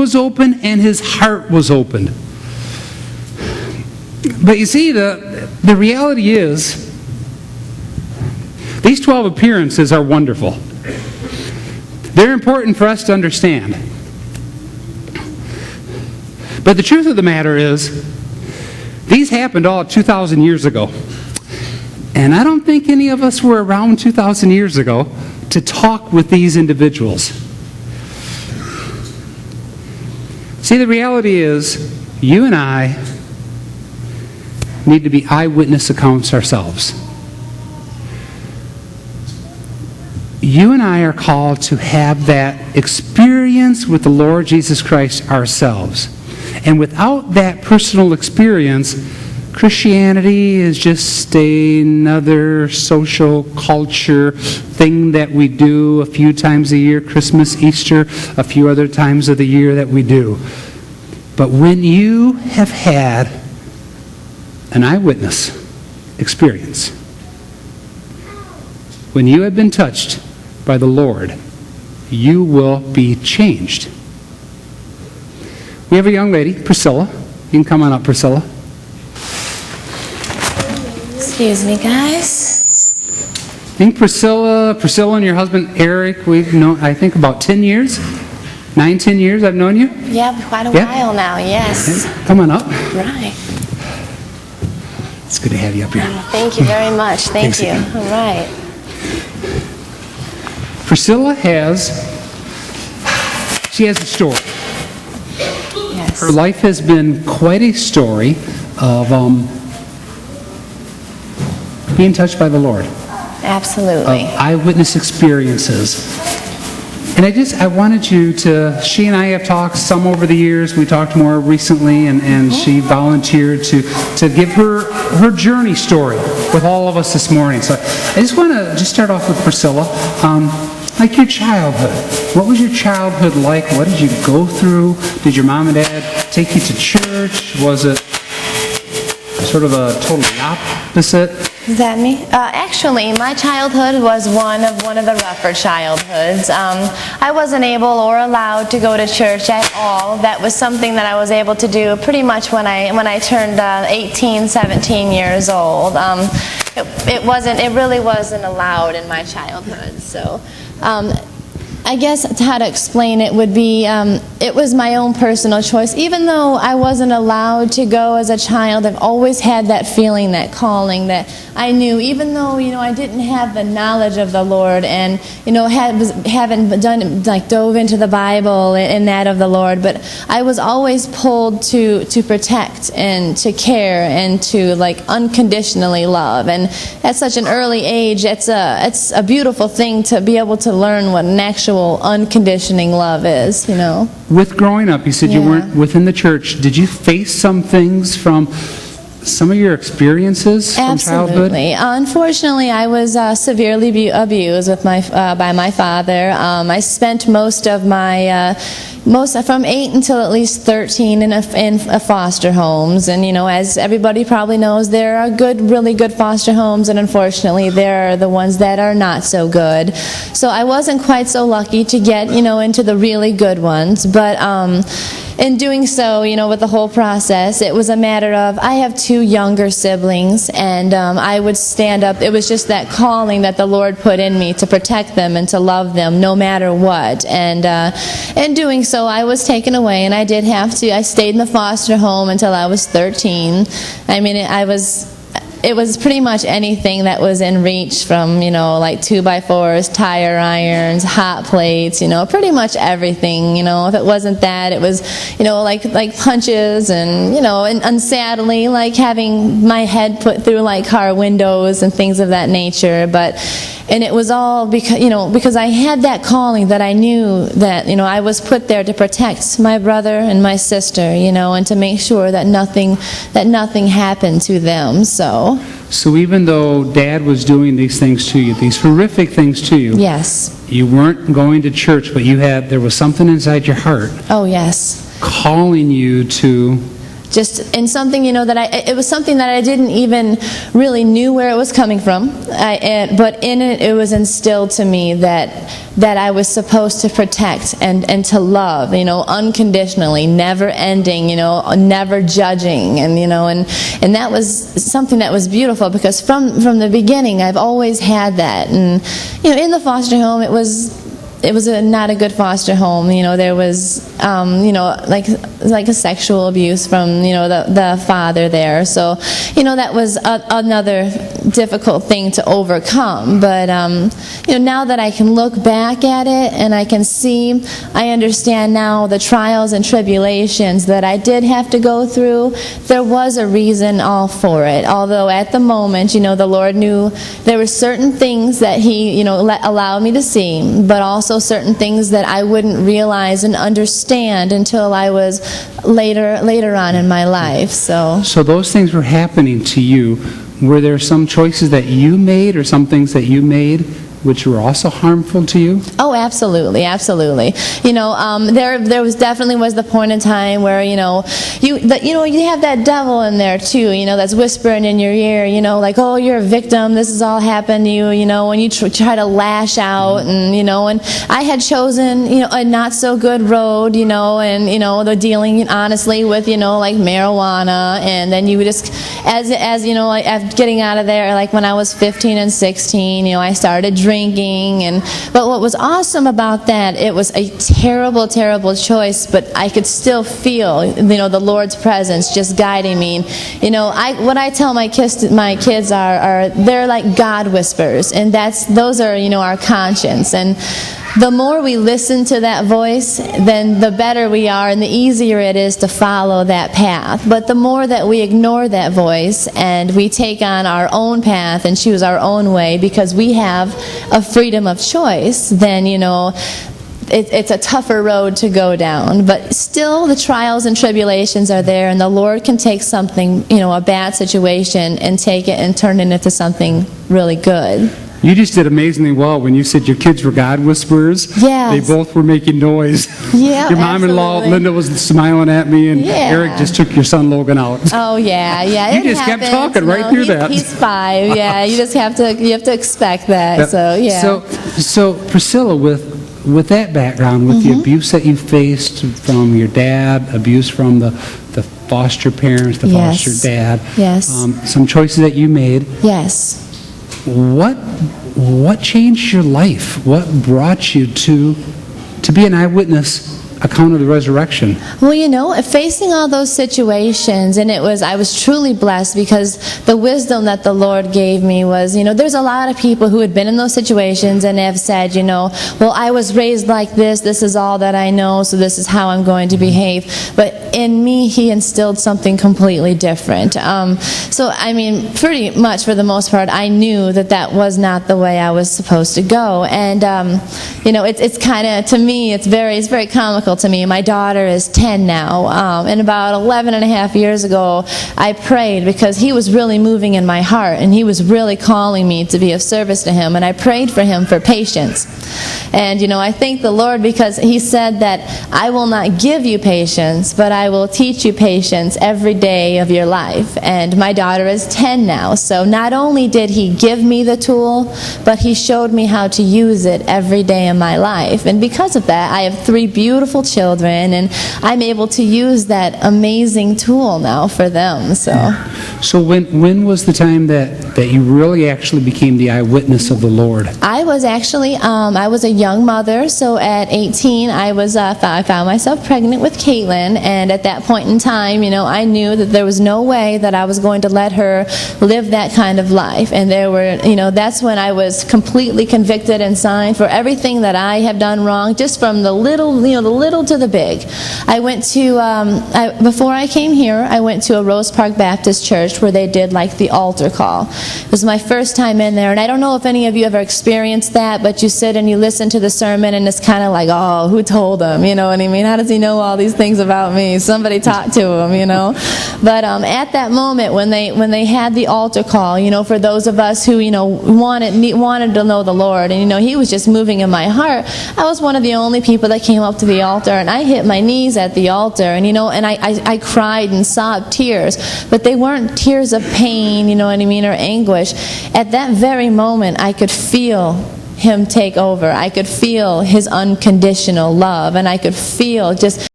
was open and his heart was opened. But you see, the reality is, these 12 appearances are wonderful. They're important for us to understand. But the truth of the matter is, these happened all 2,000 years ago. And I don't think any of us were around 2,000 years ago to talk with these individuals. See, the reality is, you and I need to be eyewitness accounts ourselves. You and I are called to have that experience with the Lord Jesus Christ ourselves. And without that personal experience, Christianity is just another social culture thing that we do a few times a year, Christmas, Easter, a few other times of the year that we do. But when you have had an eyewitness experience, when you have been touched by the Lord, you will be changed. We have a young lady, Priscilla. You can come on up, Priscilla. Excuse me, guys. I think Priscilla and your husband Eric, we've known, I think, about 10 years. 9-10 years I've known you. Yeah, quite a while now, yes. Okay. Come on up. Right. It's good to have you up here. Thank you very much. Thank Thanks you. again. All right. Priscilla has a story. Yes. Her life has been quite a story of being touched by the Lord. Absolutely. Eyewitness experiences. And I wanted you to, she and I have talked some over the years. We talked more recently, and she volunteered to give her journey story with all of us this morning. So I just want to start off with Priscilla. Like your childhood. What was your childhood like? What did you go through? Did your mom and dad take you to church? Was it sort of a totally opposite? Is that me? Actually, my childhood was one of the rougher childhoods. I wasn't able or allowed to go to church at all. That was something that I was able to do pretty much when I turned 18, 17 years old. It really wasn't allowed in my childhood. So, I guess how to explain it would be, it was my own personal choice. Even though I wasn't allowed to go as a child, I've always had that feeling, that calling, that I knew, even though, I didn't have the knowledge of the Lord and, haven't dove into the Bible and that of the Lord, but I was always pulled to protect and to care and to, unconditionally love. And at such an early age, it's a beautiful thing to be able to learn what an actual unconditioning love is, With growing up, you said you weren't within the church. Did you face some things from some of your experiences from childhood? Absolutely. Unfortunately, I was severely abused by my father. I spent most of my from 8 until at least 13 in foster homes, and as everybody probably knows, there are really good foster homes, and unfortunately, there are the ones that are not so good. So I wasn't quite so lucky to get into the really good ones, but in doing so, with the whole process, it was a matter of, I have 2 younger siblings, and I would stand up. It was just that calling that the Lord put in me to protect them and to love them no matter what. And in doing so, I was taken away, and I did have to. I stayed in the foster home until I was 13. I mean, it was pretty much anything that was in reach, from 2x4s, tire irons, hot plates, pretty much everything. If it wasn't that, it was like punches, and and sadly, having my head put through car windows and things of that nature. And it was all because I had that calling, that I knew that I was put there to protect my brother and my sister, and to make sure that nothing happened to them. So even though Dad was doing these things to you, these horrific things to you, yes, you weren't going to church, but there was something inside your heart. Oh yes, calling you to just in something, that it was something that I didn't even really knew where it was coming from. But in it, it was instilled to me that I was supposed to protect and to love, unconditionally, never ending, never judging, and that was something that was beautiful, because from the beginning, I've always had that. And in the foster home, it was not a good foster home. There was, like a sexual abuse from, the father there. So, that was another difficult thing to overcome. But, now that I can look back at it and I can see, I understand now the trials and tribulations that I did have to go through. There was a reason all for it. Although at the moment, the Lord knew there were certain things that He, allowed me to see, but also certain things that I wouldn't realize and understand until I was later on in my life. So those things were happening to you. Were there some choices that you made or some things that you made which were also harmful to you? Oh, absolutely. There was definitely the point in time where you have that devil in there too, that's whispering in your ear, like, oh, you're a victim, this has all happened to you, and you try to lash out, and I had chosen a not so good road, and the dealing honestly with like marijuana, and then you would just as like getting out of there, like when I was 15 and 16, I started drinking, but what was awesome about that, it was a terrible choice, but I could still feel the Lord's presence just guiding me. What I tell my kids are they're like God whispers, and those are our conscience. And the more we listen to that voice, then the better we are and the easier it is to follow that path. But the more that we ignore that voice and we take on our own path and choose our own way because we have a freedom of choice, then, it's a tougher road to go down. But still, the trials and tribulations are there, and the Lord can take something, a bad situation, and take it and turn it into something really good. You just did amazingly well when you said your kids were God whisperers. Yes. They both were making noise. Yeah, your mom-in-law, absolutely. Linda, was smiling at me, and Eric just took your son Logan out. Oh, yeah. You just kept talking right through that. He's 5, yeah. You have to expect that, so, yeah. So Priscilla, with that background, with the abuse that you faced from your dad, abuse from the foster parents, the foster dad, some choices that you made. Yes. What changed your life? What brought you to be an eyewitness account of the resurrection? Well, facing all those situations, and I was truly blessed because the wisdom that the Lord gave me was, there's a lot of people who had been in those situations and have said, well, I was raised like this is all that I know, so this is how I'm going to behave. But in me, He instilled something completely different. Pretty much for the most part, I knew that was not the way I was supposed to go. And, it's kind of, to me, it's very comical to me. My daughter is 10 now, and about 11 and a half years ago, I prayed because He was really moving in my heart, and He was really calling me to be of service to Him, and I prayed for Him for patience. And, I thank the Lord because He said that I will not give you patience, but I will teach you patience every day of your life. And my daughter is 10 now, so not only did He give me the tool, but He showed me how to use it every day in my life. And because of that, I have 3 beautiful children, and I'm able to use that amazing tool now for them. So when was the time that you really actually became the eyewitness of the Lord? I was actually I was a young mother, so at 18 I found myself pregnant with Caitlin, and at that point in time, I knew that there was no way that I was going to let her live that kind of life. And there were, that's when I was completely convicted and signed for everything that I have done wrong, just from the little to the big. I went to, before I came here, I went to a Rose Park Baptist church where they did like the altar call. It was my first time in there, and I don't know if any of you ever experienced that, but you sit and you listen to the sermon, and it's kind of like, oh, who told him? You know what I mean? How does he know all these things about me? Somebody talked to him, But at that moment, when they had the altar call, for those of us who, wanted to know the Lord, and He was just moving in my heart, I was one of the only people that came up to the altar altar, and I hit my knees at the altar, and I cried and sobbed tears, but they weren't tears of pain, you know what I mean, or anguish. At that very moment, I could feel Him take over. I could feel His unconditional love, and I could feel just